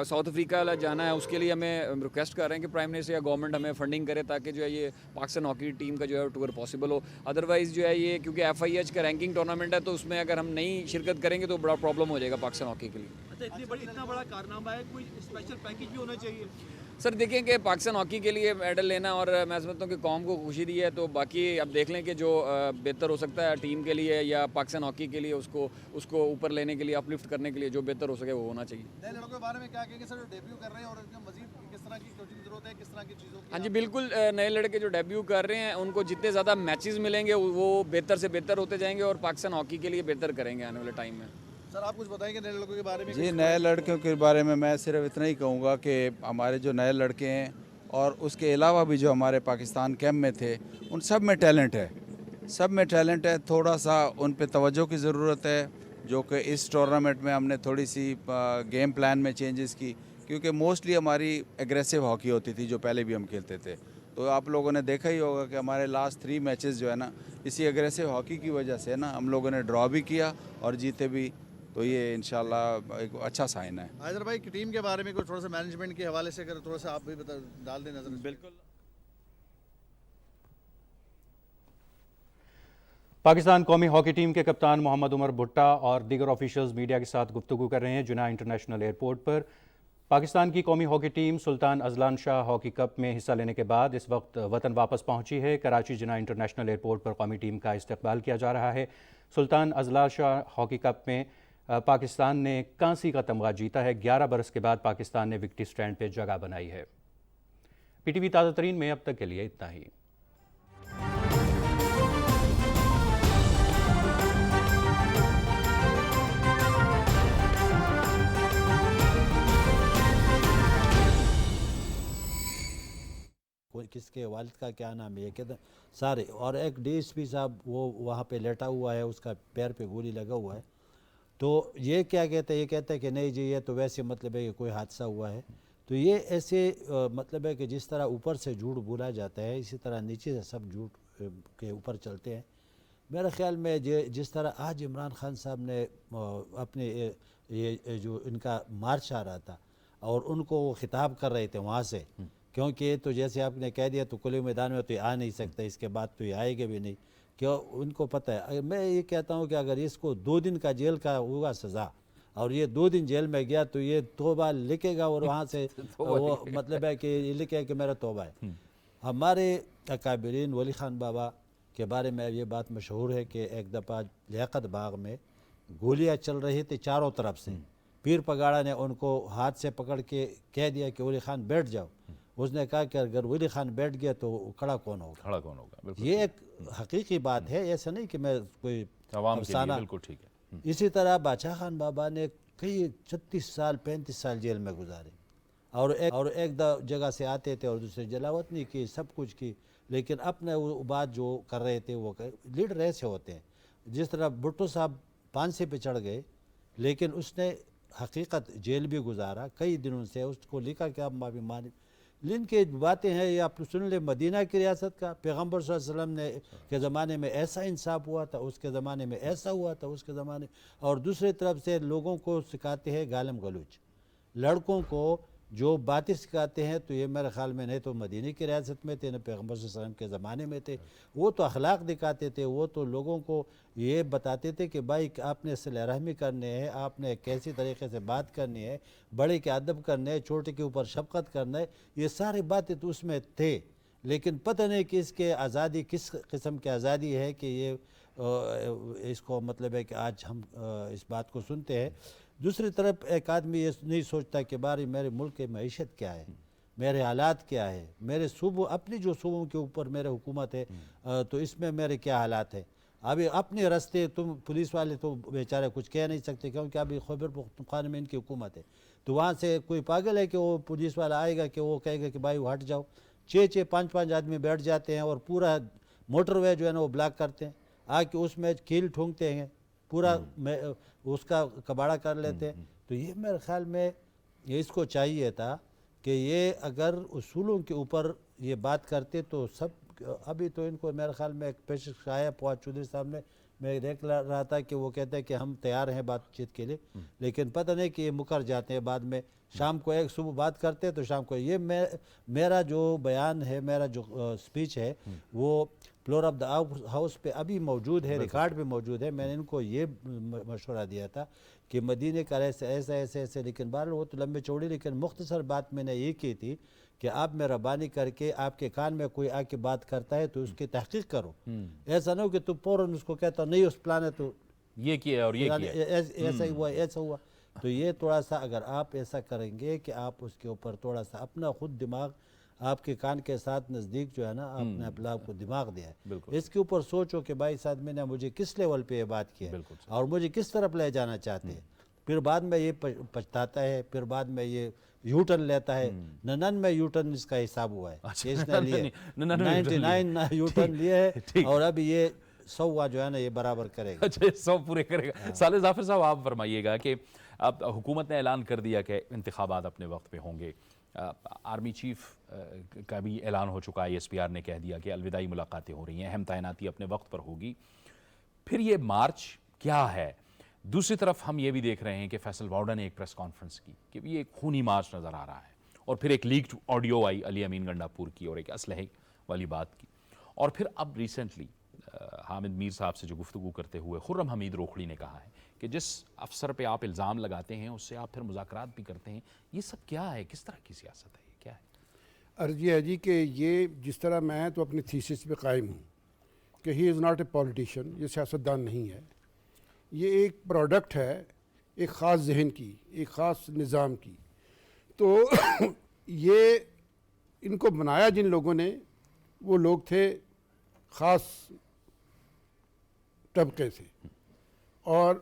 ساؤتھ افریقہ جانا ہے اس کے لیے ہمیں ریکویسٹ کر رہے ہیں کہ پرائم منسٹر یا گورنمنٹ ہمیں فنڈنگ کرے تاکہ جو ہے یہ پاکستان ہاکی ٹیم کا جو ہے ٹور پاسبل ہو. ادروائز جو ہے یہ کیونکہ ایف آئی ایچ کا رینکنگ ٹورنامنٹ ہے تو اس میں اگر ہم نہیں شرکت کریں گے تو بڑا پرابلم ہو جائے گا پاکستان ہاکی کے لیے. اچھا, اتنا بڑا کارنامہ ہے, کوئی اسپیشل پیکیج بھی ہونا چاہیے؟ سر دیکھیں کہ پاکستان ہاکی کے لیے میڈل لینا اور میں سمجھتا ہوں کہ قوم کو خوشی دی ہے, تو باقی اب دیکھ لیں کہ جو بہتر ہو سکتا ہے ٹیم کے لیے یا پاکستان ہاکی کے لیے اس کو اوپر لینے کے لیے, اپ لفٹ کرنے کے لیے جو بہتر ہو سکے وہ ہونا چاہیے. نئے لڑکوں کے بارے میں کیا کہیں گے سر جو ڈیبیو کر رہے ہیں, اور مزید کس طرح کی کوچنگ ضرورت ہے, کس طرح کی چیزوں کی؟ ہاں جی بالکل, نئے لڑکے جو ڈیبیو کر رہے ہیں ان کو جتنے زیادہ میچز ملیں گے وہ بہتر سے بہتر ہوتے جائیں گے اور پاکستان ہاکی کے لیے بہتر کریں گے آنے والے ٹائم میں. سر آپ کچھ بتائیں گے نئے لڑکوں کے بارے میں؟ جی نئے لڑکوں کے بارے میں صرف اتنا ہی کہوں گا کہ ہمارے جو نئے لڑکے ہیں اور اس کے علاوہ بھی جو ہمارے پاکستان کیمپ میں تھے ان سب میں ٹیلنٹ ہے, تھوڑا سا ان پہ توجہ کی ضرورت ہے, جو کہ اس ٹورنامنٹ میں ہم نے تھوڑی سی گیم پلان میں چینجز کی, کیونکہ موسٹلی ہماری ایگریسو ہاکی ہوتی تھی جو پہلے بھی ہم کھیلتے تھے. تو آپ لوگوں نے دیکھا ہی ہوگا کہ ہمارے لاسٹ 3 میچز جو ہے نا اسی ایگریسو ہاکی کی وجہ سے نا ہم لوگوں نے ڈرا بھی کیا اور جیتے بھی, تو یہ انشاءاللہ ایک اچھا سائن ہے. حیدر بھائی کی ٹیم کے بارے میں تھوڑا سا مینجمنٹ کے حوالے سے اگر تھوڑا سا آپ بھی ڈال دیں نظر. بالکل. پاکستان قومی ہاکی ٹیم کے کپتان محمد عمر بھٹا اور دیگر آفیشلز میڈیا کے ساتھ گفتگو کر رہے ہیں جناح انٹرنیشنل ایئرپورٹ پر. پاکستان کی قومی ہاکی ٹیم سلطان اذلان شاہ ہاکی کپ میں حصہ لینے کے بعد اس وقت وطن واپس پہنچی ہے. کراچی جناح انٹرنیشنل ایئرپورٹ پر قومی ٹیم کا استقبال کیا جا رہا ہے. سلطان اذلان شاہ ہاکی کپ میں پاکستان نے کانسی کا تمغہ جیتا ہے. 11 برس کے بعد پاکستان نے وکٹری سٹینڈ پہ جگہ بنائی ہے. پی ٹی وی تازہ ترین میں اب تک کے لیے اتنا ہی. کس کے والد کا کیا نام ہے, یہ کہتے سارے, اور ایک ڈی ایس پی صاحب وہ وہاں پہ لیٹا ہوا ہے, اس کا پیر پہ گولی لگا ہوا ہے. تو یہ کیا کہتے ہیں, یہ کہتے ہیں کہ نہیں جی یہ تو ویسے مطلب ہے کہ کوئی حادثہ ہوا ہے. تو یہ ایسے مطلب ہے کہ جس طرح اوپر سے جھوٹ بولا جاتا ہے اسی طرح نیچے سے سب جھوٹ کے اوپر چلتے ہیں. میرے خیال میں جس طرح آج عمران خان صاحب نے اپنے یہ جو ان کا مارچ آ رہا تھا اور ان کو وہ خطاب کر رہے تھے وہاں سے، کیونکہ تو جیسے آپ نے کہہ دیا تو کھلے میدان میں تو یہ آ نہیں سکتا، اس کے بعد تو یہ آئے گا بھی نہیں، کیوں ان کو پتہ ہے. میں یہ کہتا ہوں کہ اگر اس کو 2 دن کا جیل کا ہوگا سزا اور یہ 2 دن جیل میں گیا تو یہ توبہ لکھے گا اور وہاں سے وہ مطلب ہے کہ یہ لکھے کہ میرا توبہ ہے. ہمارے اکابرین ولی خان بابا کے بارے میں یہ بات مشہور ہے کہ ایک دفعہ لیاقت باغ میں گولیاں چل رہی تھی چاروں طرف سے، پیر پگاڑا نے ان کو ہاتھ سے پکڑ کے کہہ دیا کہ ولی خان بیٹھ جاؤ. اس نے کہا کہ اگر ولی خان بیٹھ گیا تو کھڑا کون ہوگا. کھڑا کون ہوگا، بالکل یہ ایک حقیقی بات ہے، ایسا نہیں کہ میں کوئی عوام کے لیے افسانہ. بالکل ٹھیک ہے. اسی طرح بادشاہ خان بابا نے کئی 36 سال 35 سال جیل میں گزارے اور ایک جگہ سے آتے تھے اور دوسرے جلاوت نہیں کی، سب کچھ کی، لیکن اپنے وہ بات جو کر رہے تھے وہ لیڈر ایسے ہوتے ہیں. جس طرح بھٹو صاحب پانسے پہ چڑھ گئے لیکن اس نے حقیقت جیل بھی گزارا کئی دنوں سے، اس کو لکھا کہ اب معافی مانی. لن کی باتیں ہیں یہ آپ سن لیں، مدینہ کی ریاست کا پیغمبر صلی اللہ علیہ وسلم نے کے زمانے میں ایسا انصاف ہوا تھا، اس کے زمانے میں ایسا ہوا تھا، اس کے زمانے، اور دوسری طرف سے لوگوں کو سکھاتے ہیں گالم گلوچ، لڑکوں کو جو باتیں سکھاتے ہیں. تو یہ میرے خیال میں نہیں تو مدینہ کی ریاست میں تھے نہ پیغمبر صلی اللہ علیہ وسلم کے زمانے میں تھے. وہ تو اخلاق دکھاتے تھے، وہ تو لوگوں کو یہ بتاتے تھے کہ بھائی آپ نے صلہ رحمی کرنے ہے، آپ نے کیسی طریقے سے بات کرنی ہے، بڑے کے ادب کرنے ہے، چھوٹے کے اوپر شفقت کرنا ہے. یہ ساری باتیں تو اس میں تھے، لیکن پتہ نہیں کہ اس کے آزادی کس قسم کی آزادی ہے کہ یہ اس کو مطلب ہے کہ آج ہم اس بات کو سنتے ہیں. دوسری طرف ایک آدمی یہ نہیں سوچتا کہ بھائی میرے ملک کی معیشت کیا ہے، میرے حالات کیا ہے، میرے صوبوں اپنی جو صوبوں کے اوپر میرے حکومت ہے تو اس میں میرے کیا حالات ہیں. ابھی اپنے راستے تم پولیس والے تو بیچارے کچھ کہہ نہیں سکتے کیونکہ ابھی خیبر پختونخوا میں ان کی حکومت ہے. تو وہاں سے کوئی پاگل ہے کہ وہ پولیس والا آئے گا کہ وہ کہے گا کہ بھائی وہ ہٹ جاؤ. 6-5 آدمی بیٹھ جاتے ہیں اور پورا موٹر وے جو ہے نا وہ بلاک کرتے ہیں، آ کے اس میں کھیل ٹھونکتے ہیں، پورا اس کا کباڑہ کر لیتے ہیں. تو یہ میرے خیال میں اس کو چاہیے تھا کہ یہ اگر اصولوں کے اوپر یہ بات کرتے تو سب. ابھی تو ان کو میرے خیال میں ایک پیشکش آیا فواد چودھری صاحب نے، میں دیکھ رہا تھا کہ وہ کہتے ہیں کہ ہم تیار ہیں بات چیت کے لیے، لیکن پتہ نہیں کہ یہ مکر جاتے ہیں بعد میں. شام کو ایک صبح بات کرتے تو شام کو یہ میرا جو بیان ہے، میرا جو سپیچ ہے وہ فلور آف دا ہاؤس پہ ابھی موجود ہے، ریکارڈ پہ موجود ہے. میں نے ان کو یہ مشورہ دیا تھا کہ مدینہ کا ایسے لیکن بہرحال وہ تو لمبے چوڑی، لیکن مختصر بات میں نے یہ کی تھی کہ آپ مہربانی کر کے آپ کے کان میں کوئی آ کے بات کرتا ہے تو اس کی تحقیق کرو. ایسا نہ ہو کہ تو فوراً اس کو کہتا نہیں اس پلان ہے تو یہ کیا اور یہ کیا، ایسا ہی ہوا ایسا ہوا. تو یہ تھوڑا سا اگر آپ ایسا کریں گے کہ آپ اس کے اوپر تھوڑا سا اپنا خود دماغ آپ کے کان کے ساتھ نزدیک جو ہے نا آپ نے اپنا آپ کو دماغ دیا ہے، اس کے اوپر سوچو کہ بھائی اس آدمی نے مجھے کس لیول پہ یہ بات کی ہے اور مجھے کس طرف لے جانا چاہتے ہیں. پھر بعد میں یہ پچھتاتا ہے، پھر بعد میں یہ یو ٹرن لیتا ہے. ننن میں یو ٹرن اس کا حساب ہوا ہے، اس نے لیے 99 یو ٹرن لیے ہے اور اب یہ 100 جو ہے نا یہ برابر کرے گا. اچھا 100 پورے کرے گا. صالح ظافر صاحب آپ فرمائیے گا کہ اب حکومت نے اعلان کر دیا کہ انتخابات اپنے وقت پہ ہوں گے، آرمی چیف کا بھی اعلان ہو چکا ہے، SPR نے کہہ دیا کہ الوداعی ملاقاتیں ہو رہی ہیں، اہم تعیناتی اپنے وقت پر ہوگی. پھر یہ مارچ کیا ہے؟ دوسری طرف ہم یہ بھی دیکھ رہے ہیں کہ فیصل واؤڈا نے ایک پریس کانفرنس کی کہ یہ ایک خونی مارچ نظر آ رہا ہے، اور پھر ایک لیکڈ آڈیو آئی علی امین گنڈاپور کی اور ایک اسلحے والی بات کی. اور پھر اب ریسنٹلی حامد میر صاحب سے جو گفتگو کرتے ہوئے خرم حمید روکھڑی نے کہا ہے کہ جس افسر پہ آپ الزام لگاتے ہیں اس سے آپ پھر مذاکرات بھی کرتے ہیں. یہ سب کیا ہے؟ کس طرح کی سیاست ہے؟ یہ کیا ہے؟ عرض یہ ہے جی کہ یہ جس طرح میں تو اپنی تھیسس پہ قائم ہوں کہ ہی از ناٹ اے پولیٹیشین، یہ سیاستدان نہیں ہے، یہ ایک پروڈکٹ ہے ایک خاص ذہن کی، ایک خاص نظام کی. تو یہ ان کو بنایا جن لوگوں نے وہ لوگ تھے خاص طبقے سے، اور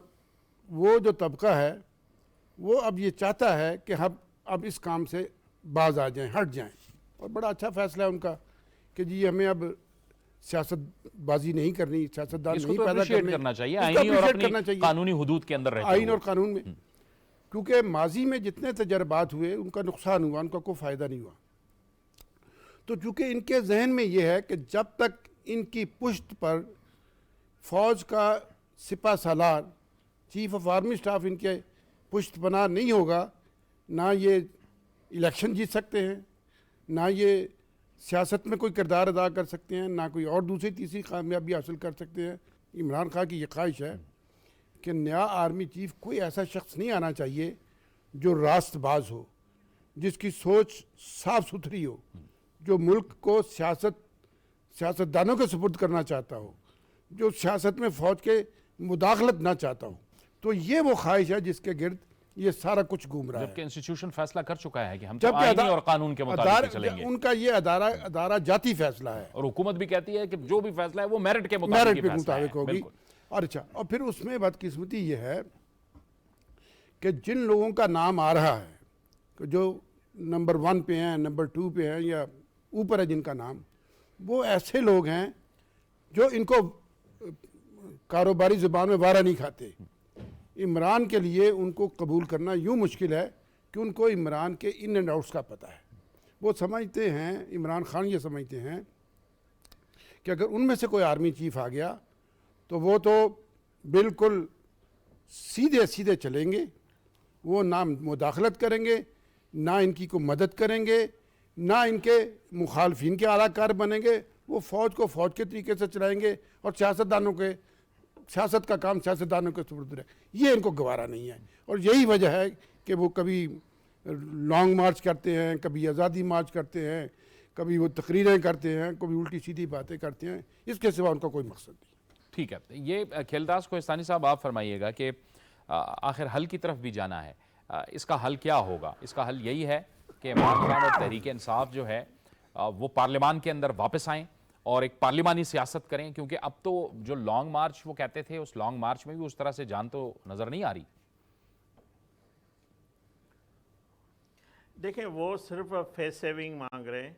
وہ جو طبقہ ہے وہ اب یہ چاہتا ہے کہ ہم اب اس کام سے باز آ جائیں، ہٹ جائیں. اور بڑا اچھا فیصلہ ہے ان کا کہ جی ہمیں اب سیاست بازی نہیں کرنی، سیاستدان نہیں پیدا کرنا چاہیے، آئینی اور اپنی قانونی حدود کے اندر رہتے آئین اور قانون میں. کیونکہ ماضی میں جتنے تجربات ہوئے ان کا نقصان ہوا، ان کا کوئی فائدہ نہیں ہوا. تو چونکہ ان کے ذہن میں یہ ہے کہ جب تک ان کی پشت پر فوج کا سپہ سالار چیف آف آرمی اسٹاف ان کے پشت پناہ نہیں ہوگا، نہ یہ الیکشن جیت سکتے ہیں، نہ یہ سیاست میں کوئی کردار ادا کر سکتے ہیں، نہ کوئی اور دوسری تیسری کامیابی حاصل کر سکتے ہیں. عمران خان کی یہ خواہش ہے کہ نیا آرمی چیف کوئی ایسا شخص نہیں آنا چاہیے جو راست باز ہو، جس کی سوچ صاف ستھری ہو، جو ملک کو سیاستدانوں کے سپرد کرنا چاہتا ہو، جو سیاست میں فوج کے مداخلت نہ چاہتا ہو. تو یہ وہ خواہش ہے جس کے گرد یہ سارا کچھ گھوم رہا ہے. جبکہ انسٹیٹیوشن فیصلہ کر چکا ہے کہ ہم تو آئینی اور قانون کے مطابق چلیں گے. ان کا یہ ادارہ جاتی فیصلہ ہے، اور حکومت بھی کہتی ہے کہ جو بھی فیصلہ ہے وہ میرٹ کے مطابق ہوگی. اور اچھا، اور پھر اس میں بدقسمتی یہ ہے کہ جن لوگوں کا نام آ رہا ہے جو نمبر 1 پہ ہیں، نمبر 2 پہ ہیں، یا اوپر ہے جن کا نام، وہ ایسے لوگ ہیں جو ان کو کاروباری زبان میں وارہ نہیں کھاتے. عمران کے لیے ان کو قبول کرنا یوں مشکل ہے کہ ان کو عمران کے ان اینڈ آؤٹس کا پتہ ہے. وہ سمجھتے ہیں، عمران خان یہ سمجھتے ہیں کہ اگر ان میں سے کوئی آرمی چیف آ گیا تو وہ تو بالکل سیدھے چلیں گے، وہ نہ مداخلت کریں گے، نہ ان کی کوئی مدد کریں گے، نہ ان کے مخالفین کے اعلیٰ کار بنیں گے. وہ فوج کو فوج کے طریقے سے چلائیں گے اور سیاست کا کام سیاستدانوں کے سپرد ہے. یہ ان کو گوارا نہیں ہے. اور یہی وجہ ہے کہ وہ کبھی لانگ مارچ کرتے ہیں، کبھی آزادی مارچ کرتے ہیں، کبھی وہ تقریریں کرتے ہیں، کبھی الٹی سیدھی باتیں کرتے ہیں. اس کے سوا ان کا کوئی مقصد نہیں. ٹھیک ہے، یہ کھیلداز کوہستانی صاحب آپ فرمائیے گا کہ آخر حل کی طرف بھی جانا ہے. اس کا حل کیا ہوگا؟ اس کا حل یہی ہے کہ عمران خان اور تحریک انصاف جو ہے وہ پارلیمان کے اندر واپس آئیں اور ایک پارلیمانی سیاست کریں، کیونکہ اب تو جو لانگ مارچ وہ کہتے تھے اس لانگ مارچ میں بھی اس طرح سے جان تو نظر نہیں آ رہی. دیکھیں، وہ صرف فیس سیونگ مانگ رہے ہیں،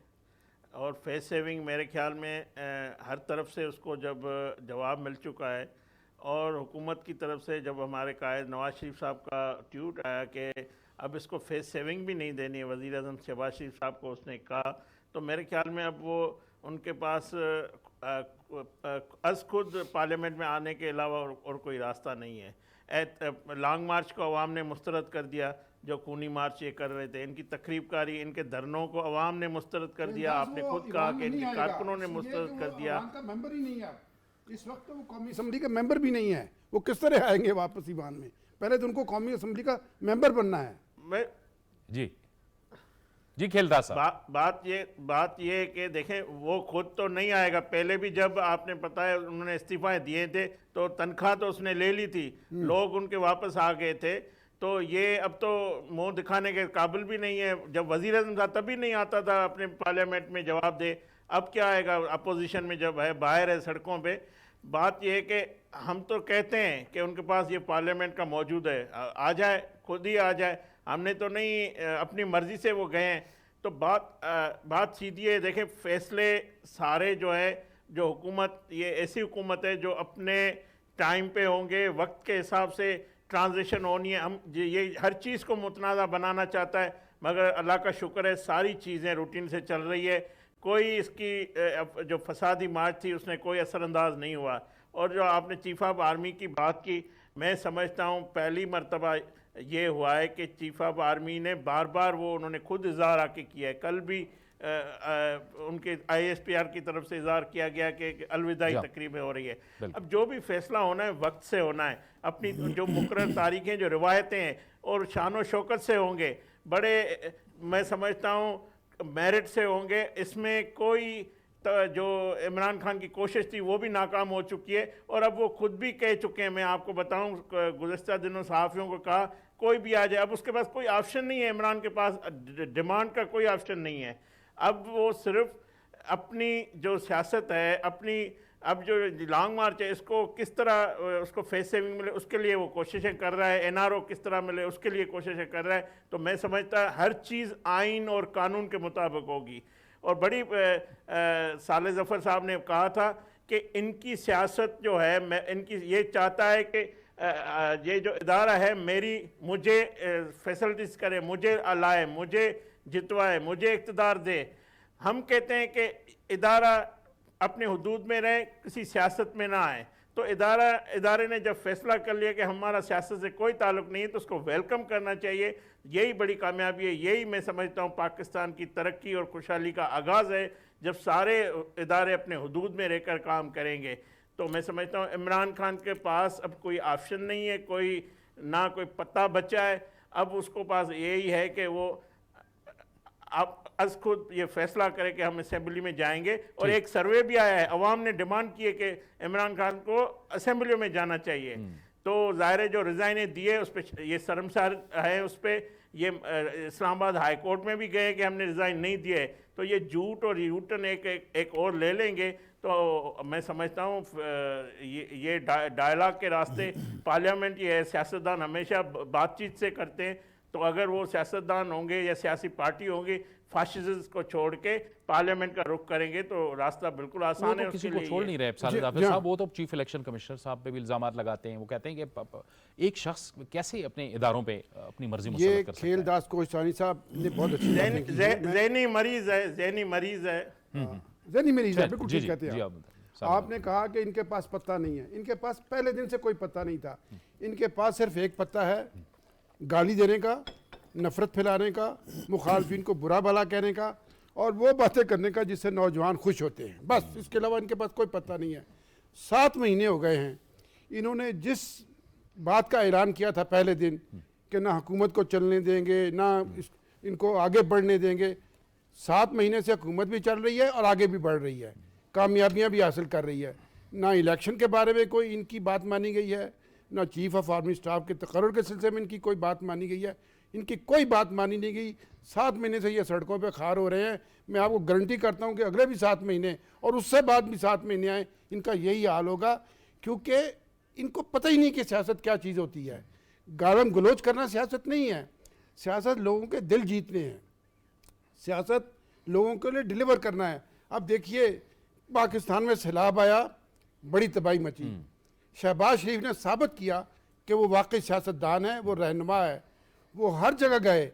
اور فیس سیونگ میرے خیال میں ہر طرف سے اس کو جب جواب مل چکا ہے، اور حکومت کی طرف سے جب ہمارے قائد نواز شریف صاحب کا ٹویٹ آیا کہ اب اس کو فیس سیونگ بھی نہیں دینی ہے، وزیر اعظم شہباز شریف صاحب کو اس نے کہا، تو میرے خیال میں اب وہ ان کے پاس از خود پارلیمنٹ میں آنے کے علاوہ اور کوئی راستہ نہیں ہے. لانگ مارچ کو عوام نے مسترد کر دیا، جو خونی مارچ یہ کر رہے تھے، ان کی تقریب کاری، ان کے دھرنوں کو عوام نے مسترد کر دیا. آپ نے خود کہا کہ ان کے کارکنوں نے مسترد کر دیا. ممبر ہی نہیں ہے اس وقت، وہ قومی اسمبلی کا ممبر بھی نہیں ہے. وہ کس طرح آئیں گے واپس ایوان میں؟ پہلے تو ان کو قومی اسمبلی کا ممبر بننا ہے. جی کھیلداز صاحب، بات یہ کہ دیکھیں وہ خود تو نہیں آئے گا. پہلے بھی جب آپ نے پتہ ہے انہوں نے استعفے دیے تھے تو تنخواہ تو اس نے لے لی تھی، لوگ ان کے واپس آ گئے تھے. تو یہ اب تو منہ دکھانے کے قابل بھی نہیں ہے. جب وزیر اعظم تھا تب بھی نہیں آتا تھا اپنے پارلیمنٹ میں جواب دے، اب کیا آئے گا اپوزیشن میں جب ہے، باہر ہے سڑکوں پہ. بات یہ ہے کہ ہم تو کہتے ہیں کہ ان کے پاس یہ پارلیمنٹ کا موجود ہے، آ جائے، خود ہی آ جائے. ہم نے تو نہیں اپنی مرضی سے وہ گئے ہیں. تو بات سیدھی ہے. دیکھیں، فیصلے سارے جو ہے، جو حکومت، یہ ایسی حکومت ہے جو اپنے ٹائم پہ ہوں گے، وقت کے حساب سے ٹرانزیشن ہونی ہے. ہم یہ ہر چیز کو متنازع بنانا چاہتا ہے، مگر اللہ کا شکر ہے ساری چیزیں روٹین سے چل رہی ہے. کوئی اس کی جو فسادی مارچ تھی اس نے کوئی اثر انداز نہیں ہوا. اور جو آپ نے چیف آف آرمی کی بات کی، میں سمجھتا ہوں پہلی مرتبہ یہ ہوا ہے کہ چیف آف آرمی نے بار بار وہ انہوں نے خود اظہار آ کے کیا ہے. کل بھی ان کے ISPR کی طرف سے اظہار کیا گیا کہ الوداعی تقریبیں ہو رہی ہے. اب جو بھی فیصلہ ہونا ہے وقت سے ہونا ہے، اپنی جو مقرر تاریخیں، جو روایتیں ہیں، اور شان و شوکت سے ہوں گے، بڑے میں سمجھتا ہوں میرٹ سے ہوں گے. اس میں کوئی جو عمران خان کی کوشش تھی وہ بھی ناکام ہو چکی ہے. اور اب وہ خود بھی کہہ چکے ہیں، میں آپ کو بتاؤں، گزشتہ دنوں صحافیوں کو کہا کوئی بھی آ جائے، اب اس کے پاس کوئی آپشن نہیں ہے. عمران کے پاس ڈیمانڈ کا کوئی آپشن نہیں ہے. اب وہ صرف اپنی جو سیاست ہے، اپنی اب جو لانگ مارچ ہے، اس کو کس طرح اس کو فیس سیونگ ملے، اس کے لیے وہ کوششیں کر رہا ہے. NRO کس طرح ملے، اس کے لیے کوششیں کر رہا ہے. تو میں سمجھتا ہر چیز آئین اور قانون کے مطابق ہوگی. اور بڑی صالح ظفر صاحب نے کہا تھا کہ ان کی سیاست جو ہے، ان کی یہ چاہتا ہے کہ یہ جو ادارہ ہے مجھے فیسلٹیز کرے، مجھے لائے، مجھے جتوائے، مجھے اقتدار دے. ہم کہتے ہیں کہ ادارہ اپنے حدود میں رہے، کسی سیاست میں نہ آئے. تو ادارے نے جب فیصلہ کر لیا کہ ہمارا سیاست سے کوئی تعلق نہیں ہے تو اس کو ویلکم کرنا چاہیے. یہی بڑی کامیابی ہے، یہی میں سمجھتا ہوں پاکستان کی ترقی اور خوشحالی کا آغاز ہے جب سارے ادارے اپنے حدود میں رہ کر کام کریں گے. تو میں سمجھتا ہوں عمران خان کے پاس اب کوئی آپشن نہیں ہے، نہ کوئی پتہ بچا ہے. اب اس کو پاس یہی ہے کہ وہ اب از خود یہ فیصلہ کرے کہ ہم اسمبلی میں جائیں گے. اور ایک سروے بھی آیا ہے، عوام نے ڈیمانڈ کی ہے کہ عمران خان کو اسمبلیوں میں جانا چاہیے. تو ظاہر ہے جو رضائیں دیے اس پہ یہ شرمسار ہے، اس پہ یہ اسلام آباد ہائی کورٹ میں بھی گئے کہ ہم نے رضائن نہیں دیے. تو یہ جھوٹ اور یوٹن ایک اور لے لیں گے. تو میں سمجھتا ہوں یہ ڈائلاگ کے راستے پارلیمنٹ یہ سیاستدان ہمیشہ بات چیت سے کرتے ہیں. تو اگر وہ سیاستدان ہوں گے یا سیاسی پارٹی ہوں گی فاشزم کو چھوڑ کے پارلیمنٹ کا رخ کریں گے تو راستہ بالکل آسان ہے. کسی کو چھوڑ نہیں رہے سالد حافظ صاحب. وہ تو چیف الیکشن کمشنر صاحب پہ بھی الزامات لگاتے ہیں. وہ کہتے ہیں کہ ایک شخص کیسے اپنے اداروں پہ اپنی مرضی مسلط کر سکتا ہے. یہ کھیل داس کوہستانی صاحب نے بہت اچھی ذہنی مریض ہے، ذہنی مریض ہے، ذہنی مریض ہے، بالکل ٹھیک کہتے ہیں آپ نے کہا کہ ان کے پاس پتہ نہیں ہے. ان کے پاس پہلے دن سے کوئی پتہ نہیں تھا. ان کے پاس صرف ایک پتہ ہے، گالی دینے کا، نفرت پھیلانے کا، مخالفین کو برا بھلا کہنے کا اور وہ باتیں کرنے کا جس سے نوجوان خوش ہوتے ہیں. بس اس کے علاوہ ان کے پاس کوئی پتہ نہیں ہے. 7 مہینے ہو گئے ہیں انہوں نے جس بات کا اعلان کیا تھا پہلے دن کہ نہ حکومت کو چلنے دیں گے، نہ ان کو آگے بڑھنے دیں گے. 7 مہینے سے حکومت بھی چل رہی ہے اور آگے بھی بڑھ رہی ہے، کامیابیاں بھی حاصل کر رہی ہے. نہ الیکشن کے بارے میں کوئی ان کی بات مانی گئی ہے، نہ چیف آف آرمی اسٹاف کے تقرر کے سلسلے میں ان کی کوئی بات مانی گئی ہے. ان کی کوئی بات مانی نہیں گئی. 7 مہینے سے یہ سڑکوں پہ خار ہو رہے ہیں. میں آپ کو گارنٹی کرتا ہوں کہ اگلے بھی 7 مہینے اور اس سے بعد بھی 7 مہینے آئیں ان کا یہی حال ہوگا، کیونکہ ان کو پتہ ہی نہیں کہ سیاست کیا چیز ہوتی ہے. گالم گلوچ کرنا سیاست نہیں ہے. سیاست لوگوں کے دل جیتنے ہیں، سیاست لوگوں کے لیے ڈیلیور کرنا ہے. اب دیکھیے پاکستان میں سیلاب آیا، بڑی تباہی مچی. شہباز شریف نے ثابت کیا کہ وہ واقعی سیاستدان ہے، وہ رہنما ہے. وہ ہر جگہ گئے،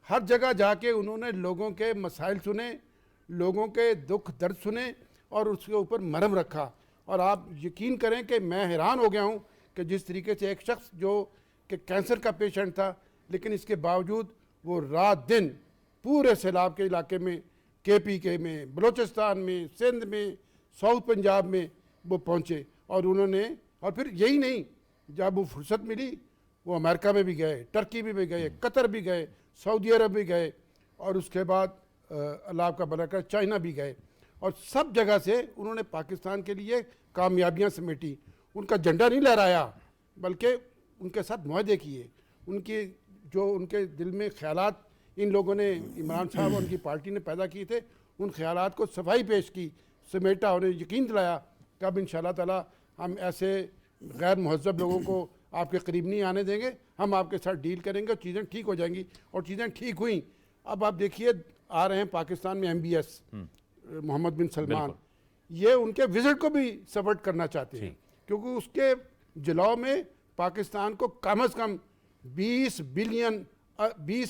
ہر جگہ جا کے انہوں نے لوگوں کے مسائل سنے، لوگوں کے دکھ درد سنے اور اس کے اوپر مرہم رکھا. اور آپ یقین کریں کہ میں حیران ہو گیا ہوں کہ جس طریقے سے ایک شخص جو کہ کینسر کا پیشنٹ تھا لیکن اس کے باوجود وہ رات دن پورے سیلاب کے علاقے میں، KPK میں، بلوچستان میں، سندھ میں، ساؤتھ پنجاب میں وہ پہنچے. اور انہوں نے اور پھر یہی نہیں، جب وہ فرصت ملی وہ امریکہ میں بھی گئے، ٹرکی میں بھی گئے، قطر بھی گئے، سعودی عرب بھی گئے اور اس کے بعد اللہ آپ کا بھلا کرے چائنا بھی گئے. اور سب جگہ سے انہوں نے پاکستان کے لیے کامیابیاں سمیٹی. ان کا جھنڈا نہیں لہرایا بلکہ ان کے ساتھ معاہدے کیے. ان کی جو ان کے دل میں خیالات ان لوگوں نے، عمران صاحب اور ان کی پارٹی نے پیدا کیے تھے، ان خیالات کو صفائی پیش کی، سمیٹا، انہیں یقین دلایا کہ اب انشاءاللہ تعالی ہم ایسے غیر مہذب لوگوں کو آپ کے قریب نہیں آنے دیں گے، ہم آپ کے ساتھ ڈیل کریں گے اور چیزیں ٹھیک ہو جائیں گی. اور چیزیں ٹھیک ہوئیں. اب آپ دیکھیے آ رہے ہیں پاکستان میں MBS محمد بن سلمان، یہ ان کے وزٹ کو بھی سبورٹ کرنا چاہتے ہیں کیونکہ اس کے جلاؤ میں پاکستان کو کم از کم $20 بلین کی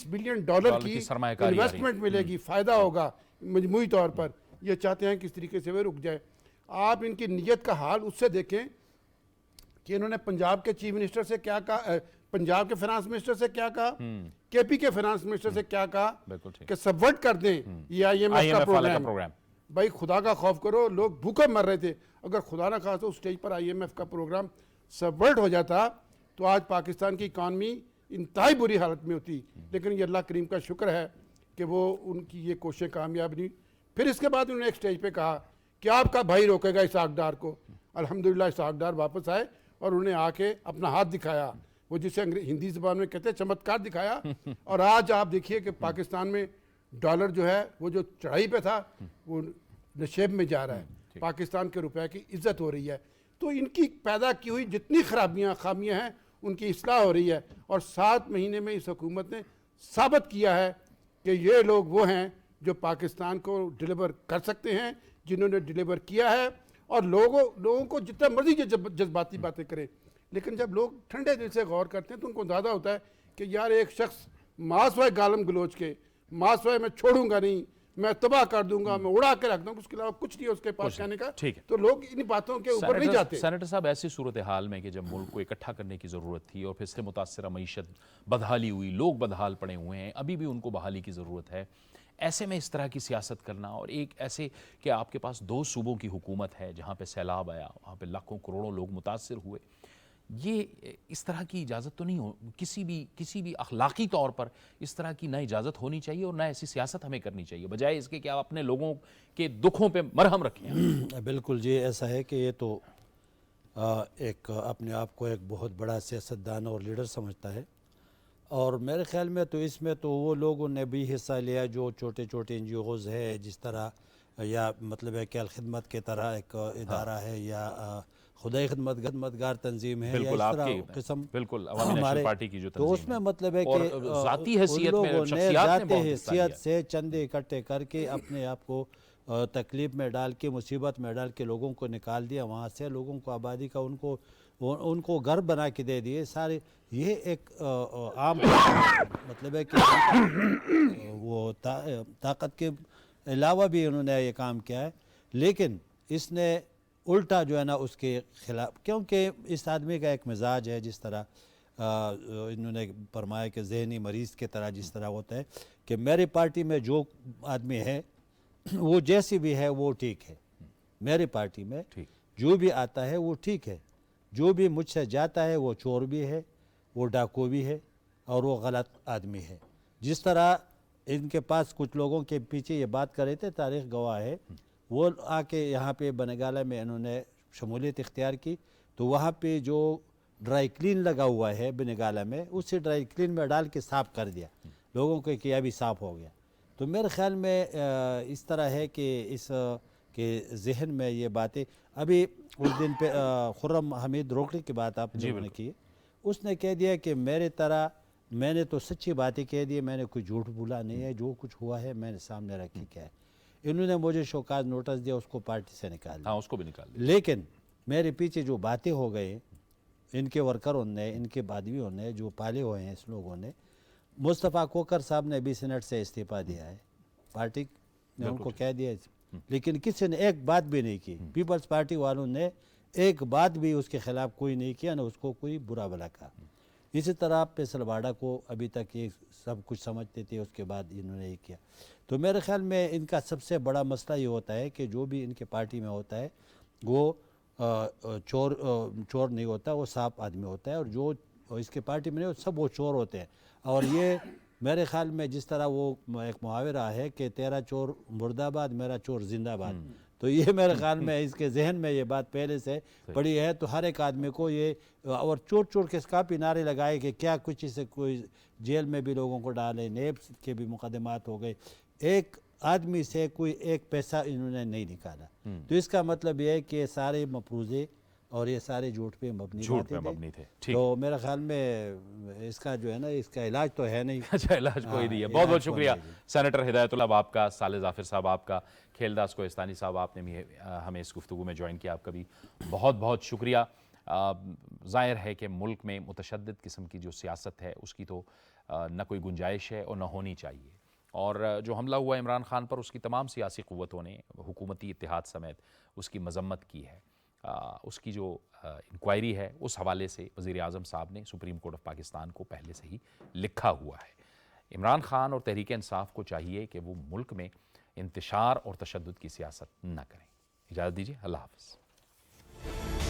انویسٹمنٹ ملے گی، فائدہ ہوگا مجموعی طور پر. یہ چاہتے ہیں کس طریقے سے وہ رک جائے. آپ ان کی نیت کا حال اس سے دیکھیں کہ انہوں نے پنجاب کے چیف منسٹر سے کیا کہا، پنجاب کے فائنانس منسٹر سے کیا کہا، KP کے فائنانس منسٹر سے کیا کہا کہ سبورٹ کر دیں یہ IMF کا پروگرام. بھائی خدا کا خوف کرو، لوگ بھوکے مر رہے تھے. اگر خدا نہ خواستہ اس سٹیج پر IMF کا پروگرام سبورٹ ہو جاتا تو آج پاکستان کی اکانومی انتہائی بری حالت میں ہوتی. لیکن یہ اللہ کریم کا شکر ہے کہ وہ ان کی یہ کوششیں کامیاب نہیں. پھر اس کے بعد انہوں نے ایک سٹیج پہ کہا کہ آپ کا بھائی روکے گا اسحاق ڈار کو. الحمدللہ اسحاق ڈار واپس آئے اور انہوں نے آ کے اپنا ہاتھ دکھایا، وہ جسے ہندی زبان میں کہتے ہیں چمتکار دکھایا. اور آج آپ دیکھیے کہ پاکستان میں ڈالر جو ہے وہ جو چڑھائی پہ تھا وہ نشیب میں جا رہا ہے. پاکستان کے روپے کی عزت ہو رہی ہے. تو ان کی پیدا کی ہوئی جتنی خامیاں ہیں ان کی اصلاح ہو رہی ہے. اور 7 مہینے میں اس حکومت نے ثابت کیا ہے کہ یہ لوگ وہ ہیں جو پاکستان کو ڈیلیور کر سکتے ہیں، جنہوں نے ڈیلیور کیا ہے. اور لوگوں کو جتنا مرضی جذباتی باتیں کریں لیکن جب لوگ ٹھنڈے دل سے غور کرتے ہیں تو ان کو اندازہ ہوتا ہے کہ یار ایک شخص ماسوائے گالم گلوچ کے ماسوائے میں چھوڑوں گا نہیں، میں تباہ کر دوں گا، میں اڑا کے رکھ دوں گا، اس کے علاوہ کچھ نہیں ہے اس کے پاس کہنے کا. تو لوگ ان باتوں کے اوپر نہیں جاتے. سینیٹر صاحب، ایسی صورتحال میں کہ جب ملک کو اکٹھا کرنے کی ضرورت تھی اور پھر سے متاثرہ معیشت بدحالی ہوئی، لوگ بدحال پڑے ہوئے ہیں، ابھی بھی ان کو بحالی کی ضرورت ہے، ایسے میں اس طرح کی سیاست کرنا، اور ایک ایسے کہ آپ کے پاس 2 صوبوں کی حکومت ہے جہاں پہ سیلاب آیا، وہاں پہ لاکھوں کروڑوں لوگ متاثر ہوئے، یہ اس طرح کی اجازت تو نہیں ہو، کسی بھی اخلاقی طور پر اس طرح کی نہ اجازت ہونی چاہیے اور نہ ایسی سیاست ہمیں کرنی چاہیے، بجائے اس کے کہ آپ اپنے لوگوں کے دکھوں پہ مرہم رکھیں. بالکل جی، ایسا ہے کہ یہ تو ایک اپنے آپ کو ایک بہت بڑا سیاستدان اور لیڈر سمجھتا ہے، اور میرے خیال میں تو اس میں تو وہ لوگوں نے بھی حصہ لیا جو چھوٹے چھوٹے NGOs ہے، جس طرح یا مطلب ہے کہ الخدمت کے طرح ایک ادارہ ہے، یا خدای خدمتگار تنظیم ہے، یا اس طرح قسم بالکل عوامی نیشنل پارٹی کی جو تنظیم تو اس میں مطلب ہے کہ ذاتی حیثیت میں لوگوں نے شخصیات ذاتی حیثیت سے چندے اکٹھے کر کے اپنے آپ کو تکلیف میں ڈال کے، مصیبت میں ڈال کے لوگوں کو نکال دیا وہاں سے، لوگوں کو آبادی کا ان کو گھر بنا کے دے دیے سارے. یہ ایک عام مطلب ہے کہ وہ طاقت کے علاوہ بھی انہوں نے یہ کام کیا ہے، لیکن اس نے الٹا جو ہے نا اس کے خلاف، کیونکہ اس آدمی کا ایک مزاج ہے، جس طرح انہوں نے فرمایا کہ ذہنی مریض کے طرح جس طرح ہوتا ہے کہ میری پارٹی میں جو آدمی ہے وہ جیسی بھی ہے وہ ٹھیک ہے، میری پارٹی میں جو بھی آتا ہے وہ ٹھیک ہے، جو بھی مجھ سے جاتا ہے وہ چور بھی ہے، وہ ڈاکو بھی ہے، اور وہ غلط آدمی ہے. جس طرح ان کے پاس کچھ لوگوں کے پیچھے یہ بات کر رہے تھے، تاریخ گواہ ہے، وہ آ کے یہاں پہ بنگالہ میں انہوں نے شمولیت اختیار کی، تو وہاں پہ جو ڈرائی کلین لگا ہوا ہے بنگالہ میں، اسے ڈرائی کلین میں ڈال کے صاف کر دیا لوگوں کو کہ یہ بھی صاف ہو گیا. تو میرے خیال میں اس طرح ہے کہ اس کے ذہن میں یہ باتیں ابھی اس دن پہ خرم حمید روکڑی کی بات آپ نے کی، اس نے کہہ دیا کہ میرے طرح میں نے تو سچی باتیں کہہ دی، میں نے کوئی جھوٹ بولا نہیں ہے، جو کچھ ہوا ہے میں نے سامنے رکھی کیا ہے. انہوں نے مجھے شوکاز نوٹس دیا، اس کو پارٹی سے نکال دیا، اس کو بھی نکال دیا. لیکن میرے پیچھے جو باتیں ہو گئے ان کے ورکروں نے، ان کے بادویوں نے جو پالے ہوئے ہیں اس لوگوں نے، مصطفیٰ کوکر صاحب نے بھی سینٹ سے استعفیٰ دیا ہے، پارٹی نے ان کو کہہ دیا، لیکن کسی نے ایک بات بھی نہیں کی. پیپلز پارٹی والوں نے ایک بات بھی اس کے خلاف کوئی نہیں کیا، نہ اس کو کوئی برا بھلا کہا. اسی طرح فیصل واڈا کو ابھی تک یہ سب کچھ سمجھتے تھے، اس کے بعد انہوں نے یہ کیا. تو میرے خیال میں ان کا سب سے بڑا مسئلہ یہ ہوتا ہے کہ جو بھی ان کے پارٹی میں ہوتا ہے وہ چور نہیں ہوتا، وہ صاف آدمی ہوتا ہے، اور جو اس کے پارٹی میں نہیں سب وہ چور ہوتے ہیں. اور یہ میرے خیال میں جس طرح وہ ایک محاورہ ہے کہ تیرا چور مردہ باد، میرا چور زندہ باد، تو یہ میرے خیال میں اس کے ذہن میں یہ بات پہلے سے پڑی ہے. تو ہر ایک آدمی کو یہ، اور چور کے کافی نعرے لگائے کہ کیا کچھ اسے کوئی جیل میں بھی لوگوں کو ڈالے، نیب کے بھی مقدمات ہو گئے، ایک آدمی سے کوئی ایک پیسہ انہوں نے نہیں نکالا. تو اس کا مطلب یہ ہے کہ یہ سارے مفروضے اور یہ سارے جھوٹ پہ مبنی تھے. تو میرے خیال میں اس کا جو ہے نا اس کا علاج تو ہے نہیں. اچھا، علاج کوئی نہیں ہے. بہت بہت شکریہ سینیٹر ہدایت اللہ آپ کا، صالح ظافر صاحب آپ کا، کھیلداس کوہستانی صاحب آپ نے بھی ہمیں اس گفتگو میں جوائن کیا، آپ کا بھی بہت بہت شکریہ. ظاہر ہے کہ ملک میں متشدد قسم کی جو سیاست ہے اس کی تو نہ کوئی گنجائش ہے اور نہ ہونی چاہیے. اور جو حملہ ہوا عمران خان پر، اس کی تمام سیاسی قوتوں نے حکومتی اتحاد سمیت اس کی مذمت کی ہے. اس کی جو انکوائری ہے اس حوالے سے وزیر اعظم صاحب نے سپریم کورٹ آف پاکستان کو پہلے سے ہی لکھا ہوا ہے. عمران خان اور تحریک انصاف کو چاہیے کہ وہ ملک میں انتشار اور تشدد کی سیاست نہ کریں. اجازت دیجیے، اللہ حافظ.